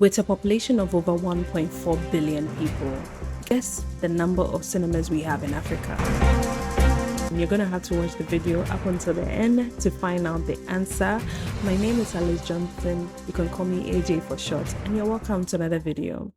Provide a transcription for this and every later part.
With a population of over 1.4 billion people, guess the number of cinemas we have in Africa. You're gonna have to watch the video up until the end to find out the answer. My name is Alice Johnson. You can call me AJ for short, and you're welcome to another video.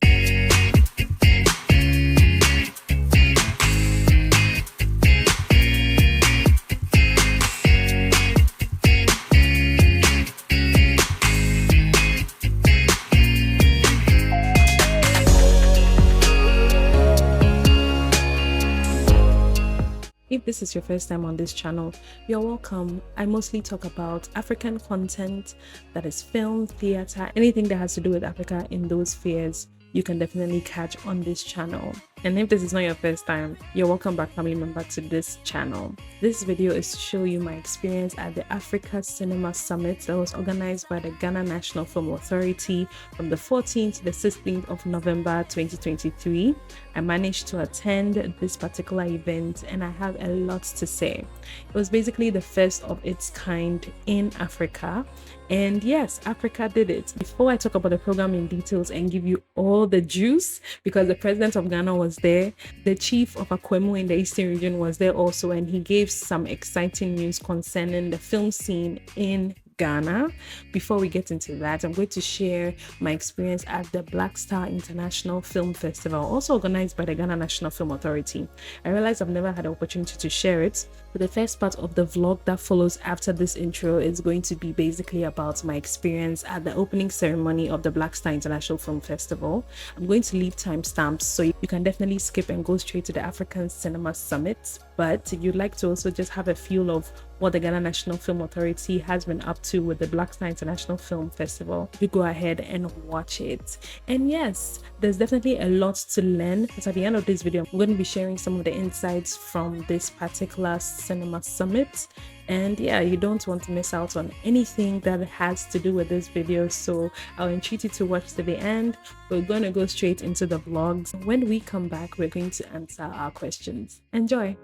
If this is your first time on this channel, you're welcome. I mostly talk about African content, that is film, theater, anything that has to do with Africa in those spheres, you can definitely catch on this channel. And if this is not your first time, you're welcome back, family member, to this channel. This video is to show you my experience at the Africa Cinema Summit that was organized by the Ghana National Film Authority from the 14th to the 16th of November 2023. I managed to attend this particular event and I have a lot to say. It was basically the first of its kind in Africa. And yes, Africa did it. Before I talk about the program in details and give you all the juice, because the president of Ghana was there, the chief of Akwemu in the Eastern region was there also, and he gave some exciting news concerning the film scene in Ghana. Before we get into that, I'm going to share my experience at the Black Star International Film Festival, also organized by the Ghana National Film Authority. I realize I've never had the opportunity to share it, but the first part of the vlog that follows after this intro is going to be basically about my experience at the opening ceremony of the Black Star International Film Festival. I'm going to leave timestamps so you can definitely skip and go straight to the African Cinema Summit. But if you'd like to also just have a feel of what the Ghana National Film Authority has been up to with the Black Star International Film Festival, you go ahead and watch it. And yes, there's definitely a lot to learn, because at the end of this video, I'm going to be sharing some of the insights from this particular cinema summit. And yeah, you don't want to miss out on anything that has to do with this video, so I'll entreat you to watch to the end. We're going to go straight into the vlogs. When we come back, we're going to answer our questions. Enjoy!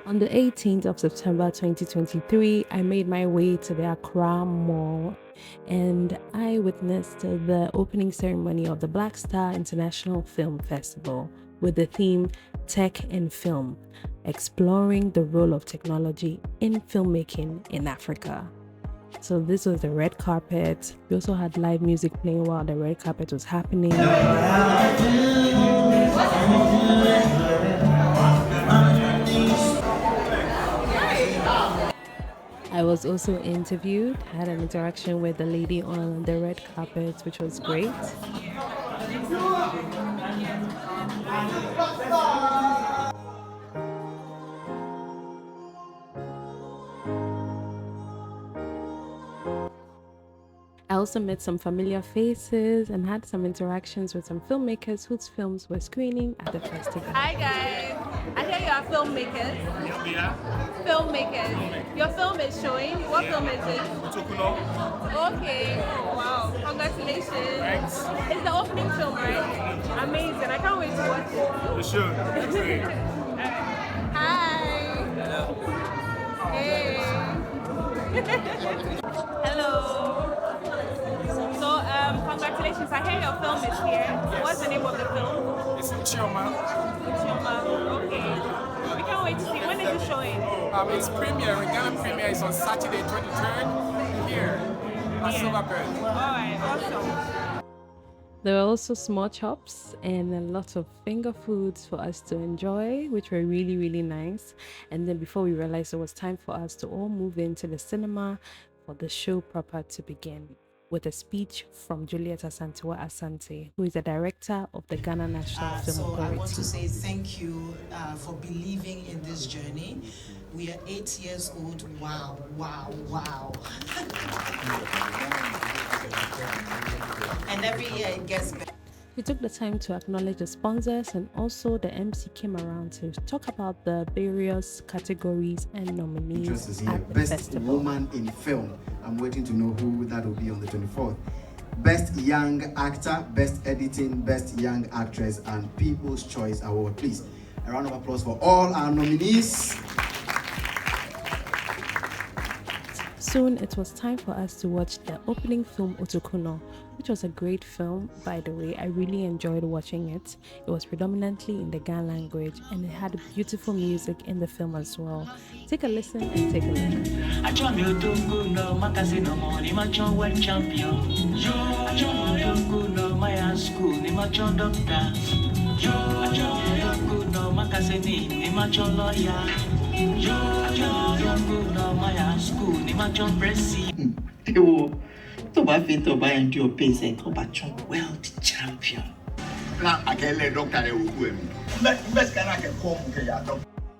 On the 18th of September 2023, I made my way to the Accra Mall and I witnessed the opening ceremony of the Black Star International Film Festival with the theme Tech and Film, exploring the role of technology in filmmaking in Africa. So this was the red carpet. We also had live music playing while the red carpet was happening. I was also interviewed, had an interaction with the lady on the red carpet, which was great. I also met some familiar faces and had some interactions with some filmmakers whose films were screening at the festival. Hi guys, I hear you are filmmakers. Yeah. Filmmakers. Your film is showing. What film is it? Okay. Oh, wow. Congratulations. Thanks. It's the opening film, right? Amazing. I can't wait to watch it. You should. Hi. Hey. Hello. So, congratulations. I hear your film is here. Yes. What's the name of the film? It's in Chioma. Okay. We can't wait to see. When is it showing? It's premiere. Ghana premiere is on Saturday, 23rd here at Silverbird. Alright, awesome. There were also small chops and a lot of finger foods for us to enjoy, which were really, really nice. And then before we realized it was time for us to all move into the cinema for the show proper to begin, with a speech from Juliet Asantewa Asante, who is the director of the Ghana National Film Authority. I want to say thank you for believing in this journey. We are 8 years old. Wow, wow, wow. And every year it gets better. We took the time to acknowledge the sponsors, and also the MC came around to talk about the various categories and nominees at the Best festival. Woman in Film. I'm waiting to know who that will be on the 24th. Best Young Actor, Best Editing, Best Young Actress, and People's Choice Award. Please, a round of applause for all our nominees. Soon it was time for us to watch the opening film Otokuno, which was a great film, by the way. I really enjoyed watching it. It was predominantly in the Ghana language and it had beautiful music in the film as well. Take a listen and take a look. World champion.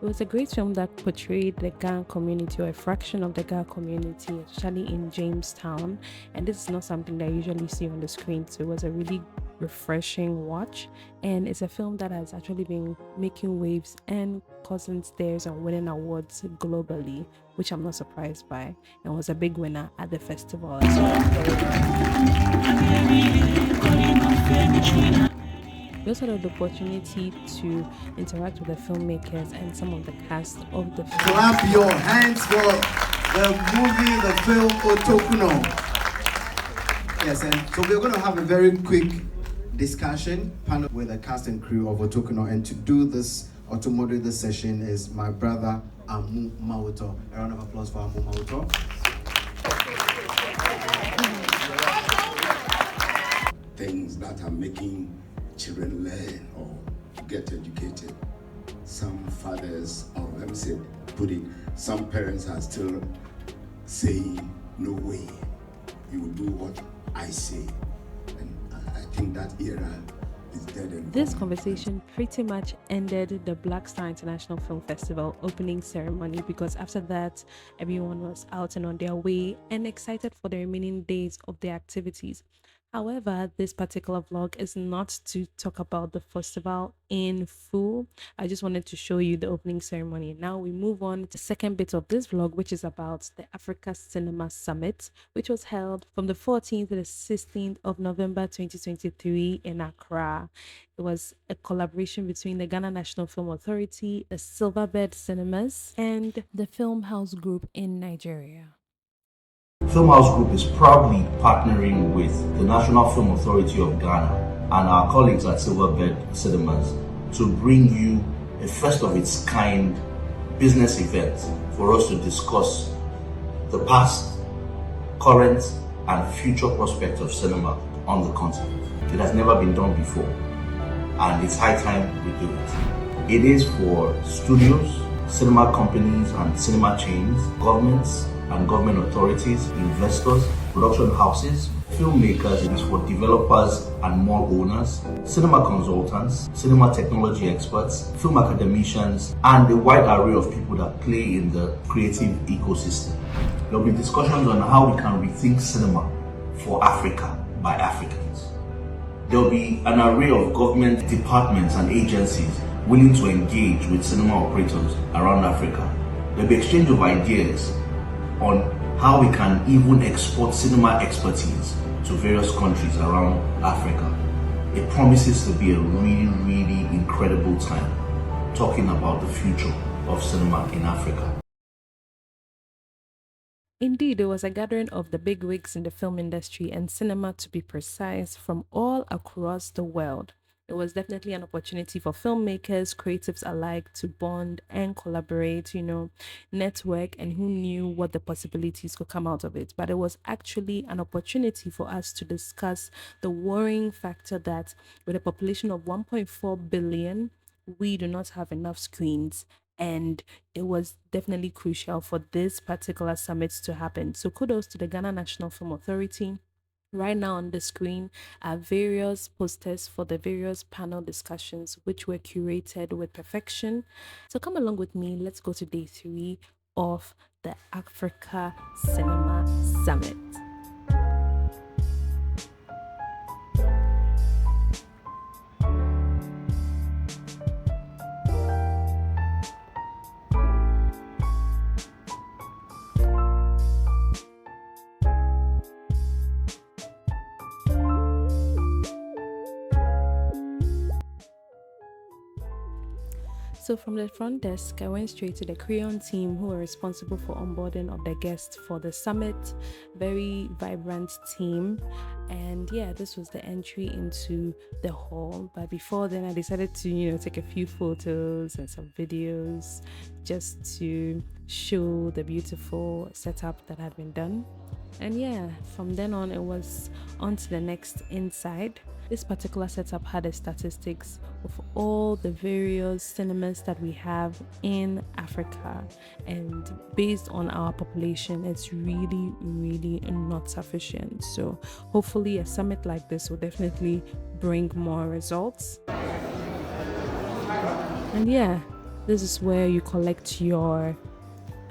It was a great film that portrayed the Ghana community or a fraction of the Ghana community, especially in Jamestown. And this is not something that I usually see on the screen, so it was a really refreshing watch. And it's a film that has actually been making waves and causing stares and winning awards globally, which I'm not surprised by, and was a big winner at the festival as well. We also had the opportunity to interact with the filmmakers and some of the cast of the film. Clap your hands for the movie, the film Otokuno. Yes, and so we're going to have a very quick discussion panel with the cast and crew of Otokuno, and to do this or to moderate this session is my brother Amu Mauto. A round of applause for Amu Mauto. Things that are making children learn or get educated. Some fathers, or let me say, some parents are still saying, no way, you will do what I say. And I think that era is dead and this gone. Conversation pretty much ended the Black Star International Film Festival opening ceremony, because after that, everyone was out and on their way and excited for the remaining days of their activities. However, this particular vlog is not to talk about the festival in full. I just wanted to show you the opening ceremony. Now we move on to the second bit of this vlog, which is about the Africa Cinema Summit, which was held from the 14th to the 16th of November 2023 in Accra. It was a collaboration between the Ghana National Film Authority, the Silverbird Cinemas, and the Film House Group in Nigeria. Film House Group is proudly partnering with the National Film Authority of Ghana and our colleagues at Silverbird Cinemas to bring you a first of its kind business event for us to discuss the past, current and future prospects of cinema on the continent. It has never been done before and it's high time we do it. It is for studios, cinema companies and cinema chains, governments and government authorities, investors, production houses, filmmakers. It is for developers and mall owners, cinema consultants, cinema technology experts, film academicians, and a wide array of people that play in the creative ecosystem. There will be discussions on how we can rethink cinema for Africa by Africans. There will be an array of government departments and agencies willing to engage with cinema operators around Africa. There will be exchange of ideas on how we can even export cinema expertise to various countries around Africa. It promises to be a really, really incredible time talking about the future of cinema in Africa. Indeed, it was a gathering of the bigwigs in the film industry and cinema, to be precise, from all across the world. It was definitely an opportunity for filmmakers, creatives alike to bond and collaborate, network, and who knew what the possibilities could come out of it. But it was actually an opportunity for us to discuss the worrying factor that with a population of 1.4 billion, we do not have enough screens. And it was definitely crucial for this particular summit to happen. So kudos to the Ghana National Film Authority. Right now on the screen are various posters for the various panel discussions, which were curated with perfection. So come along with me. Let's go to day 3 of the Africa Cinema Summit. So from the front desk, I went straight to the Crayon team who were responsible for onboarding of the guests for the summit. Very vibrant team. And yeah, this was the entry into the hall. But before then, I decided to, take a few photos and some videos just to show the beautiful setup that had been done. And yeah, from then on, it was on to the next inside. This particular setup had the statistics of all the various cinemas that we have in Africa, and based on our population, it's really not sufficient. So hopefully a summit like this will definitely bring more results. And yeah, this is where you collect your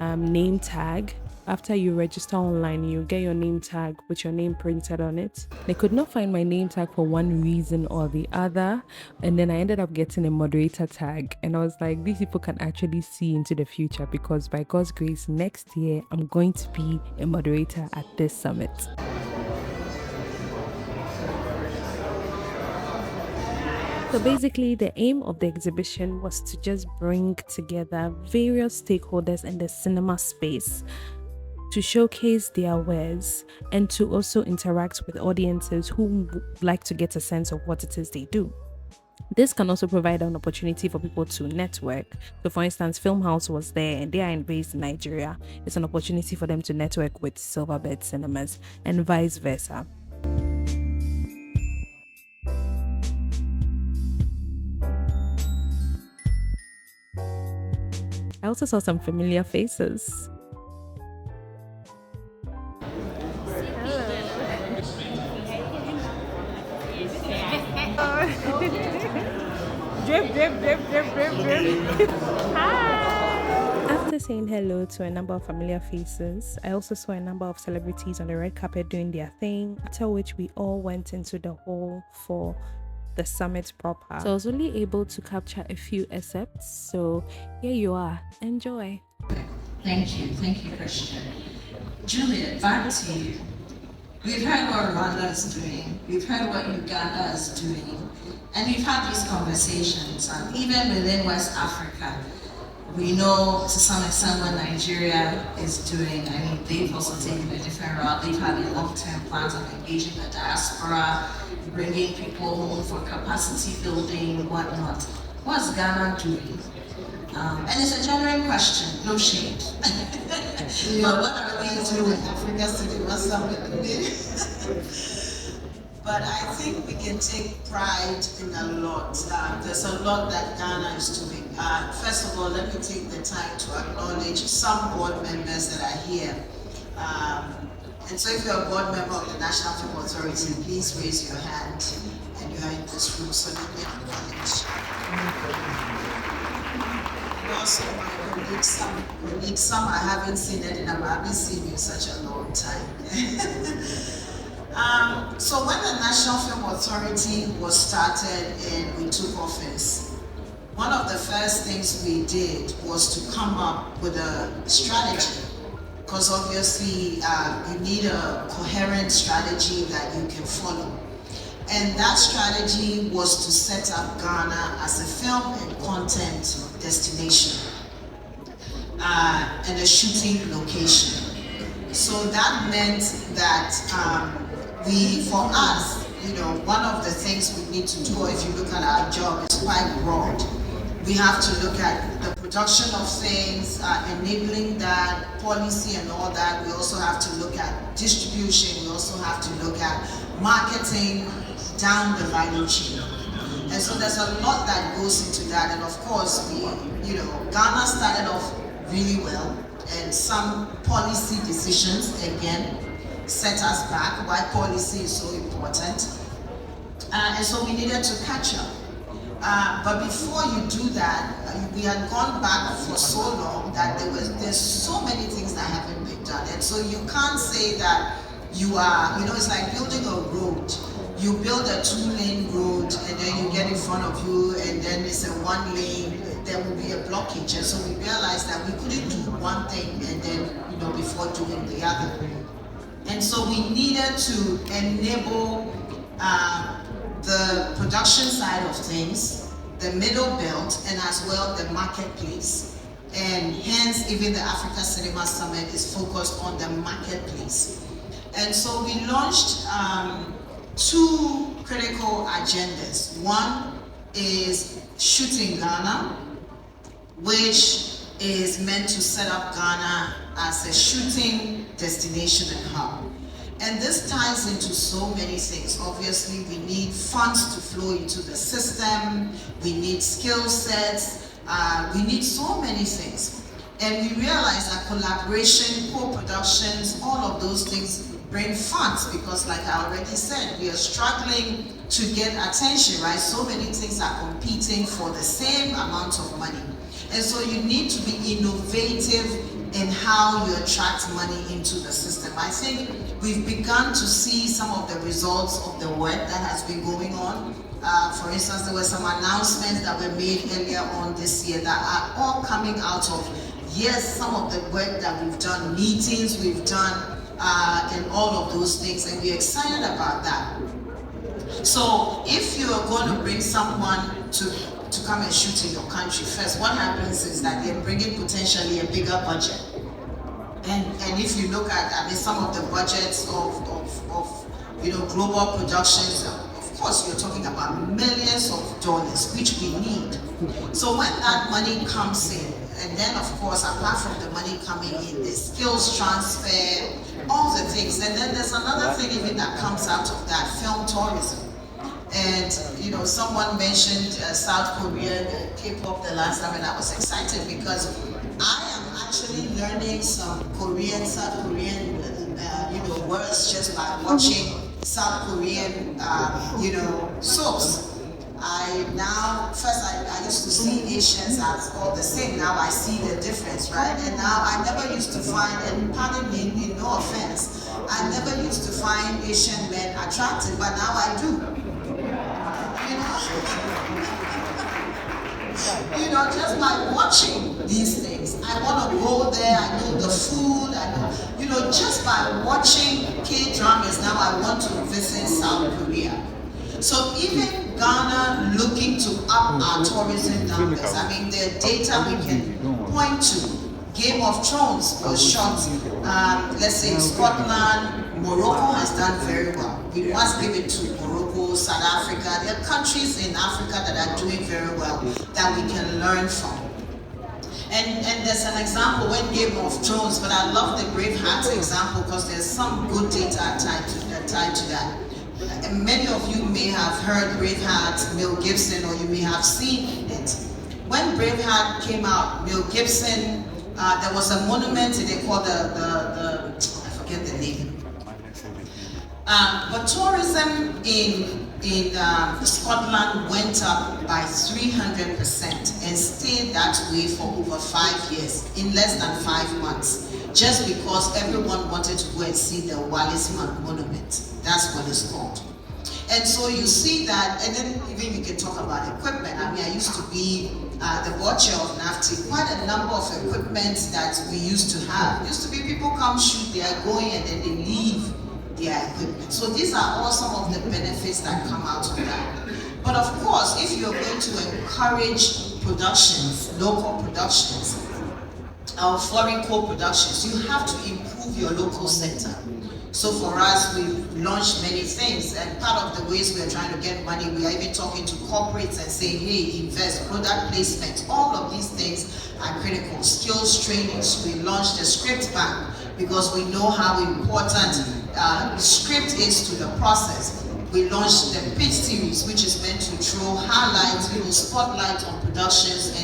name tag. After you register online, you get your name tag with your name printed on it. They could not find my name tag for one reason or the other, and then I ended up getting a moderator tag, and I was like, these people can actually see into the future, because by God's grace, next year I'm going to be a moderator at this summit. So basically, the aim of the exhibition was to just bring together various stakeholders in the cinema space to showcase their wares and to also interact with audiences who would like to get a sense of what it is they do. This can also provide an opportunity for people to network. So for instance, Film House was there and they are based in Nigeria. It's an opportunity for them to network with Silverbird Cinemas and vice versa. I also saw some familiar faces. Drip, drip, drip, drip, drip, drip. Hi! After saying hello to a number of familiar faces, I also saw a number of celebrities on the red carpet doing their thing, after which we all went into the hall for the summit proper. So I was only able to capture a few excerpts, so here you are. Enjoy. Thank you, Christian. Juliet, back to you. We've heard what Rwanda is doing, we've heard what Uganda is doing, and we've had these conversations, and even within West Africa, we know to some extent what Nigeria is doing. I mean, they've also taken a different route. They've had long-term plans of engaging the diaspora, bringing people home for capacity building, whatnot. What's Ghana doing? And it's a genuine question, no shade. But what are we doing? Africa City was something. But I think we can take pride in a lot. There's a lot that Ghana is doing. First of all, let me take the time to acknowledge some board members that are here. And so if you're a board member of the National Film Authority, please raise your hand, and you are in this room, so let me acknowledge. And also my colleagues, some I haven't seen it, and I haven't seen you in such a long time. So when the National Film Authority was started and we took office, one of the first things we did was to come up with a strategy. Because obviously you need a coherent strategy that you can follow. And that strategy was to set up Ghana as a film and content destination and a shooting location. So that meant that for us, one of the things we need to do, if you look at our job, is quite broad. We have to look at the production of things, enabling that, policy and all that. We also have to look at distribution. We also have to look at marketing down the value chain. And so there's a lot that goes into that. And of course, Ghana started off really well, and some policy decisions, again, set us back, why policy is so important. And so we needed to catch up. But before you do that, we had gone back for so long that there's so many things that haven't been done. And so you can't say that you are, it's like building a road. You build a 2-lane road and then you get in front of you and then it's a 1-lane, there will be a blockage. And so we realized that we couldn't do one thing and then, before doing the other. And so we needed to enable the production side of things the middle belt, and as well the marketplace. And hence, even the Africa Cinema Summit is focused on the marketplace. And so we launched 2 critical agendas. One is Shooting Ghana, which is meant to set up Ghana as a shooting destination and hub. And this ties into so many things. Obviously, we need funds to flow into the system, we need skill sets, we need so many things. And we realize that collaboration, co-productions, all of those things bring funds, because like I already said, we are struggling to get attention, right? So many things are competing for the same amount of money. And so you need to be innovative in how you attract money into the system. I think we've begun to see some of the results of the work that has been going on. For instance, there were some announcements that were made earlier on this year that are all coming out of, yes, some of the work that we've done, meetings we've done, and all of those things, and we're excited about that. So if you're going to bring someone to come and shoot in your country, first, what happens is that they're bringing potentially a bigger budget. And if you look at, I mean, some of the budgets of global productions, of course, you're talking about millions of dollars, which we need. So when that money comes in, and then of course, apart from the money coming in, the skills transfer, all the things, and then there's another thing even that comes out of that, film tourism. And someone mentioned South Korea, K-pop the last time, and I was excited because I am actually learning some South Korean, words just by watching South Korean, soaps. I used to see Asians as all the same. Now I see the difference, right? And now I never used to find, and pardon me, no offense, I never used to find Asian men attractive, but now I do. Just by watching these things, I want to go there. I know the food. I know, just by watching K-dramas, now I want to visit South Korea. So even Ghana looking to up our tourism numbers. I mean, the data we can point to. Game of Thrones was shot, let's say in Scotland. Morocco has done very well. We must give it to Morocco, South Africa. There are countries in Africa that are doing very well that we can learn from. And there's an example when Game of Thrones, but I love the Braveheart example because there's some good data tied to that. And many of you may have heard Braveheart, Mel Gibson, or you may have seen it. When Braveheart came out, Mel Gibson, there was a monument they called the I forget the name. But tourism in Scotland went up by 300% and stayed that way for over 5 years, in less than 5 months, just because everyone wanted to go and see the Wallace Monument. That's what it's called. And so you see that, and then even you can talk about equipment. I mean, I used to be the watcher of NAFTI, quite a number of equipment that we used to have. Used to be people come shoot, they are going and then they leave their equipment. So these are all some of the benefits that come out of that. But of course, if you're going to encourage productions, local productions, or foreign co-productions, you have to improve your local sector. So for us, we've launched many things, and part of the ways we're trying to get money, we are even talking to corporates and saying, hey, invest, product placement, all of these things are critical. Skills trainings, we launched the script bank because we know how important script is to the process. We launched the pitch series, which is meant to throw highlights, spotlight on productions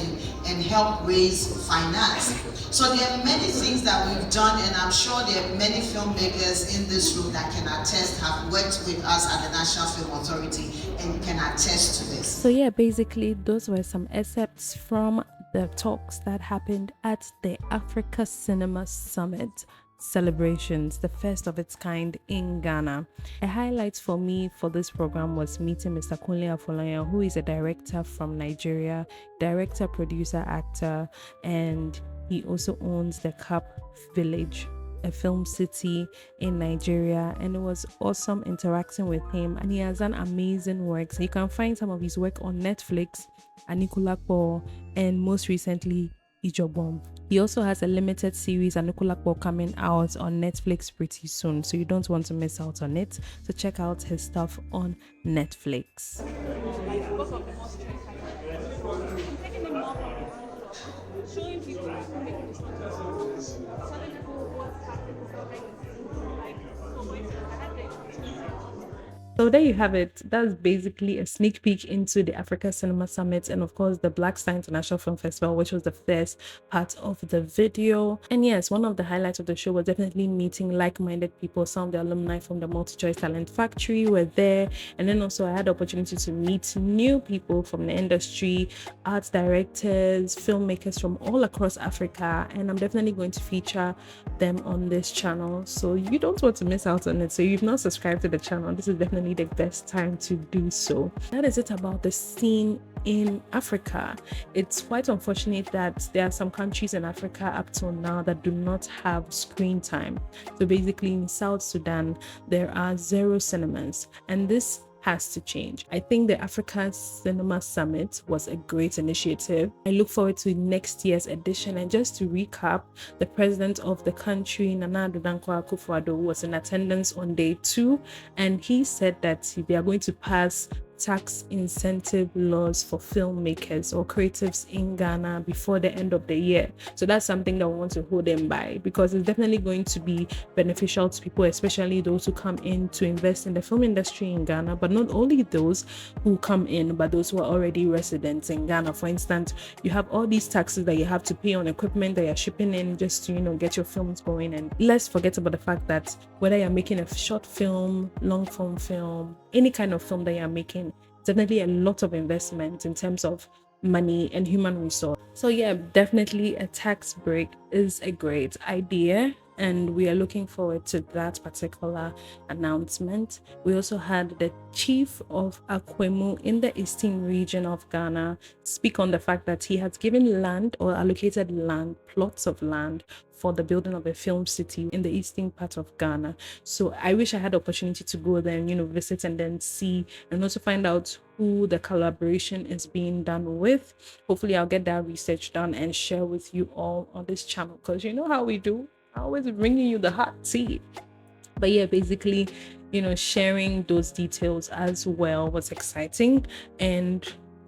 and help raise finance. So there are many things that we've done, and I'm sure there are many filmmakers in this room that can attest, have worked with us at the National Film Authority and can attest to this. So yeah, basically those were some excerpts from the talks that happened at the Africa Cinema Summit celebrations, the first of its kind in Ghana. A highlight for me for this program was meeting Mr. KUNLE AFOLAYAN, who is a director from Nigeria, director, producer, actor, and he also owns the Cup Village a film city in Nigeria, and it was awesome interacting with him. And he has done amazing work. So you can find some of his work on Netflix, Anikulapo, and most recently Ijobom. He also has a limited series Anikulapo coming out on Netflix pretty soon, so you don't want to miss out on it. So check out his stuff on Netflix. Showing people making this telling people what's happening, So there you have it. That's basically a sneak peek into the Africa Cinema Summit and of course the Black Star International Film Festival, which was the first part of the video. And yes, one of the highlights of the show was definitely meeting like-minded people. Some of the alumni from the Multi-Choice Talent Factory were there, and then also I had the opportunity to meet new people from the industry, art directors, filmmakers from all across Africa, and I'm definitely going to feature them on this channel, so you don't want to miss out on it. So if you've not subscribed to the channel, this is definitely the best time to do so. That is it about the scene in Africa. It's quite unfortunate that there are some countries in Africa up till now that do not have screen time. So basically in South Sudan there are 0 cinemas, and this has to change. I think the Africa Cinema Summit was a great initiative. I look forward to next year's edition. And just to recap, the president of the country, Nana Addo Dankwa Akufo-Addo, was in attendance on day 2, and he said that they are going to pass tax incentive laws for filmmakers or creatives in Ghana before the end of the year. So that's something that we want to hold them by, because it's definitely going to be beneficial to people, especially those who come in to invest in the film industry in Ghana, but not only those who come in, but those who are already residents in Ghana. For instance, you have all these taxes that you have to pay on equipment that you're shipping in just to, get your films going. And let's forget about the fact that whether you're making a short film, long form film, any kind of film that you're making, definitely a lot of investment in terms of money and human resource. So yeah, definitely a tax break is a great idea, and we are looking forward to that particular announcement. We also had the chief of Akwemu in the eastern region of Ghana speak on the fact that he has given land or allocated land, plots of land, for the building of a film city in the eastern part of Ghana. So I wish I had the opportunity to go there and visit and then see, and also find out who the collaboration is being done with. Hopefully I'll get that research done and share with you all on this channel, because you know how we do, I always bringing you the hot tea. But yeah, basically, sharing those details as well was exciting. And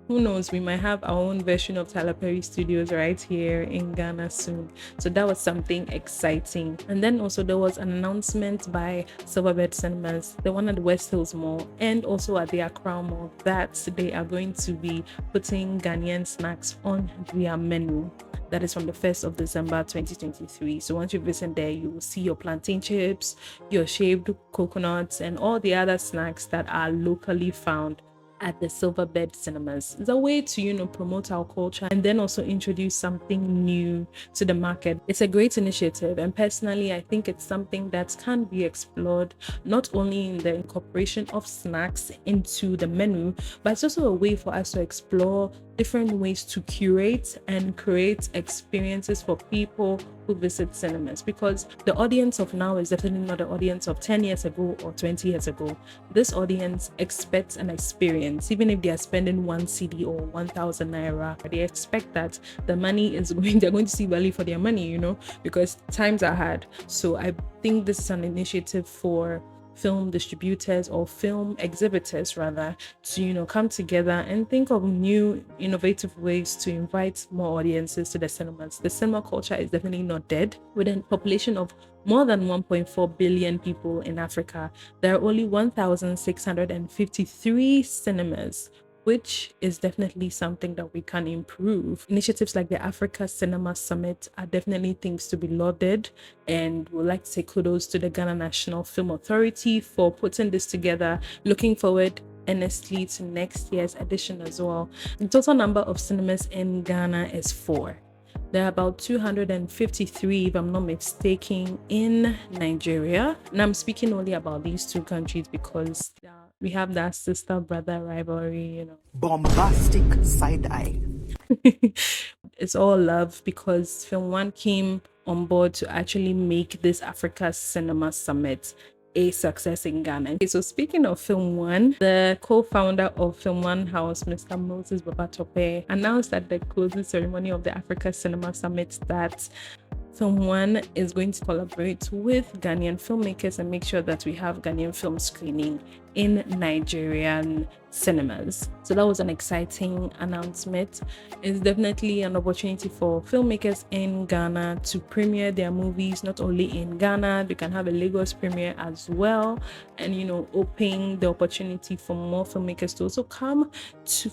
who knows, we might have our own version of Tyler Perry Studios right here in Ghana soon. So that was something exciting. And then also there was an announcement by Silverbird Cinemas, the one at the West Hills Mall, and also at the Accra Mall, that they are going to be putting Ghanaian snacks on their menu. That is from the 1st of December 2023. So once you visit there, you will see your plantain chips, your shaved coconuts, and all the other snacks that are locally found at the Silverbird Cinemas. It's a way to, promote our culture and then also introduce something new to the market. It's a great initiative, and personally, I think it's something that can be explored not only in the incorporation of snacks into the menu, but it's also a way for us to explore different ways to curate and create experiences for people who visit cinemas, because the audience of now is definitely not the audience of 10 years ago or 20 years ago. This audience expects an experience. Even if they are spending 1 CD or 1,000 naira, they expect that the money is they're going to see value for their money, because times are hard. So I think this is an initiative for film distributors or film exhibitors rather to come together and think of new innovative ways to invite more audiences to the cinemas. The cinema culture is definitely not dead. With a population of more than 1.4 billion people in Africa, there are only 1,653 cinemas, which is definitely something that we can improve. Initiatives like the Africa Cinema Summit are definitely things to be lauded, and we'd like to say kudos to the Ghana National Film Authority for putting this together. Looking forward earnestly to next year's edition as well. The total number of cinemas in Ghana is 4. There are about 253, if I'm not mistaken, in Nigeria. And I'm speaking only about these 2 countries because we have that sister-brother rivalry, Bombastic side eye. It's all love, because film 1 came on board to actually make this Africa Cinema Summit a success in Ghana. Okay, so speaking of Film One, the co-founder of Film One House, Mr. Moses Babatope, announced at the closing ceremony of the Africa Cinema Summit that Film One is going to collaborate with Ghanaian filmmakers and make sure that we have Ghanaian film screening in Nigerian cinemas. So that was an exciting announcement. It's definitely an opportunity for filmmakers in Ghana to premiere their movies, not only in Ghana, they can have a Lagos premiere as well, and open the opportunity for more filmmakers to also come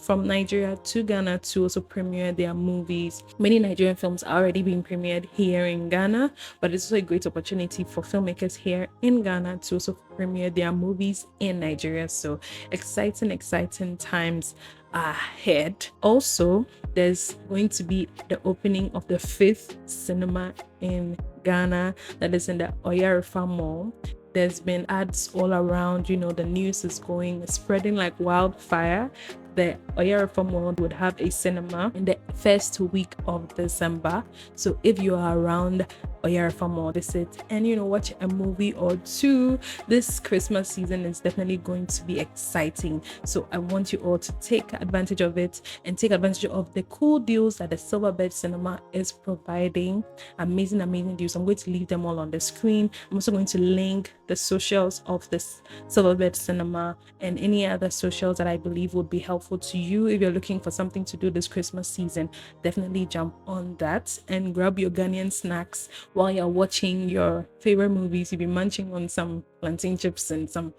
from Nigeria to Ghana to also premiere their movies. Many Nigerian films are already being premiered here in Ghana, but it's also a great opportunity for filmmakers here in Ghana to also premiere their movies in Nigeria. So exciting times ahead. Also, there's going to be the opening of the 5th cinema in Ghana that is in the Oyarifa Mall. There's been ads all around, the news is spreading like wildfire. The Oyarifa Mall would have a cinema in the first week of December. So if you are around Oyarifa Mall, visit and watch a movie or two. This Christmas season is definitely going to be exciting. So I want you all to take advantage of it and take advantage of the cool deals that the Silverbird Cinema is providing. Amazing deals. I'm going to leave them all on the screen. I'm also going to link the socials of this Silverbird Cinema and any other socials that I believe would be helpful to you if you're looking for something to do this Christmas season. Definitely jump on that and grab your Ghanaian snacks while you're watching your favorite movies. You'll be munching on some plantain chips and some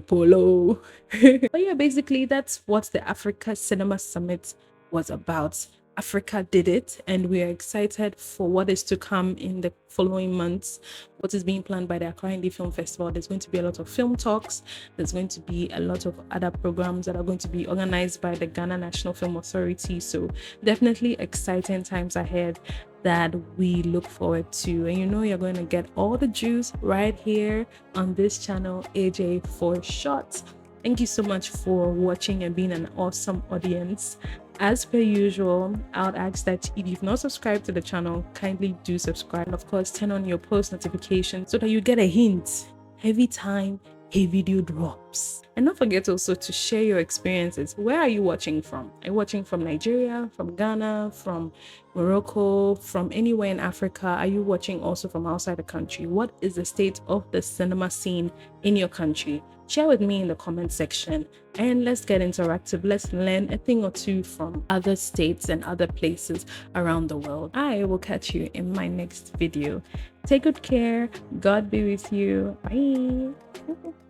polo. But yeah, basically that's what the Africa Cinema Summit was about. Africa did it, and we are excited for what is to come in the following months, what is being planned by the Accra Indie Film Festival. There's going to be a lot of film talks. There's going to be a lot of other programs that are going to be organized by the Ghana National Film Authority. So definitely exciting times ahead that we look forward to. And you're going to get all the juice right here on this channel, AJ for Short. Thank you so much for watching and being an awesome audience. As per usual, I would ask that if you've not subscribed to the channel, kindly do subscribe. And of course, turn on your post notifications so that you get a hint every time a video drops. And don't forget also to share your experiences. Where are you watching from? Are you watching from Nigeria, from Ghana, from Morocco, from anywhere in Africa? Are you watching also from outside the country? What is the state of the cinema scene in your country? Share with me in the comment section and let's get interactive. Let's learn a thing or two from other states and other places around the world. I will catch you in my next video. Take good care. God be with you. Bye.